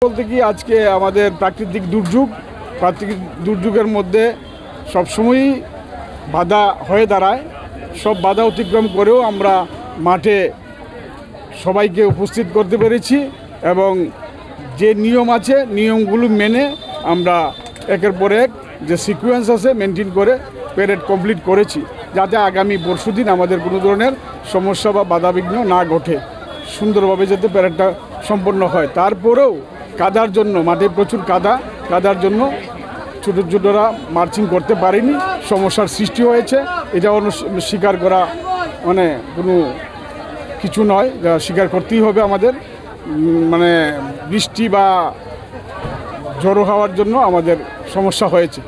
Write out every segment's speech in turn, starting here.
বলতে কি আজকে আমাদের প্রাকৃতিক দুর্যোগের মধ্যে সবসময়ই বাধা হয়ে দাঁড়ায়। সব বাধা অতিক্রম করেও আমরা মাঠে সবাইকে উপস্থিত করতে পেরেছি এবং যে নিয়ম আছে নিয়মগুলো মেনে আমরা একের পর এক যে সিকোয়েন্স আছে মেনটেন করে প্যারেড কমপ্লিট করেছি, যাতে আগামী পরশুদিন আমাদের কোনো ধরনের সমস্যা বা বাধাবিঘ্ন না ঘটে, সুন্দরভাবে যাতে প্যারেডটা সম্পন্ন হয়। তারপরেও কাদার জন্য মাঠে প্রচুর কাদার জন্য ছোটোরা মার্চিং করতে পারেনি, সমস্যার সৃষ্টি হয়েছে। এটা স্বীকার করা মানে কোনো কিছু নয়, যা স্বীকার করতেই হবে আমাদের। মানে বৃষ্টি বা ঝড়ো হওয়ার জন্য আমাদের সমস্যা হয়েছে।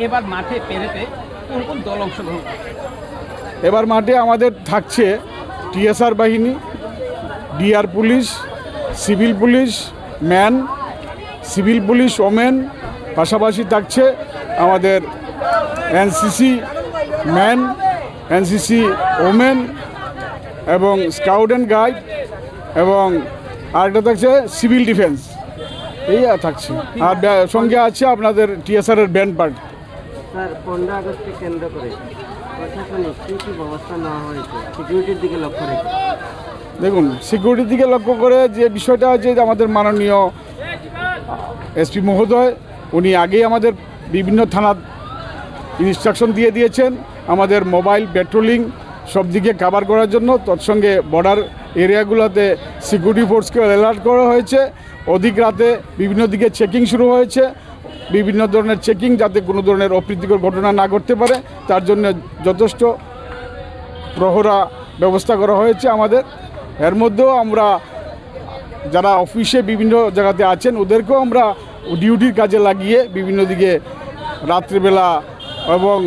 এবার মাঠে পেরেতে কোন কোন দল অংশগ্রহণ? এবার মাঠে আমাদের থাকছে টিএসআর বাহিনী, DR police, civil police man, civil police women, পাশাপাশি থাকছে আমাদের এনসিসি ম্যান, এনসিসি ওমেন এবং স্কাউট অ্যান্ড গাইড এবং আরেকটা থাকছে সিভিল ডিফেন্স। এই থাকছে। আর সঙ্গে আছে আপনাদের টিএসআরের ব্যান্ড পার্টি। স্যার, 15 আগস্টকে কেন্দ্র করে প্রশাসনিক কী ব্যবস্থা নেওয়া হয়েছে সিকিউরিটির দিকে লক্ষ্য রেখে? দেখুন, সিকিউরিটির দিকে লক্ষ্য করে যে বিষয়টা আছে, আমাদের মাননীয় এসপি মহোদয় উনি আগেই আমাদের বিভিন্ন থানার ইনস্ট্রাকশন দিয়ে দিয়েছেন আমাদের মোবাইল পেট্রোলিং সব দিকে কভার করার জন্য। তৎসঙ্গে বর্ডার এরিয়াগুলোতে সিকিউরিটি ফোর্সকে অ্যালার্ট করা হয়েছে। অধিক রাতে বিভিন্ন দিকে চেকিং শুরু হয়েছে, বিভিন্ন ধরনের চেকিং, যাতে কোনো ধরনের অপ্রীতিকর ঘটনা না ঘটতে পারে তার জন্য যথেষ্ট প্রহরা ব্যবস্থা করা হয়েছে আমাদের। এর মধ্যেও আমরা যারা অফিসে বিভিন্ন জায়গাতে আছেন ওদেরকেও আমরা ডিউটির কাজে লাগিয়ে বিভিন্ন দিকে রাত্রিবেলা এবং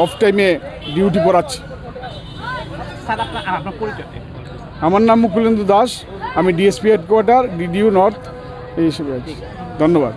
অফ টাইমে ডিউটি করাচ্ছি। আমার নাম মুকুলেন্দু দাস, আমি ডিএসপি হেডকোয়ার্টার, ডিডিউ নর্থ এই হিসেবে আছি। ধন্যবাদ।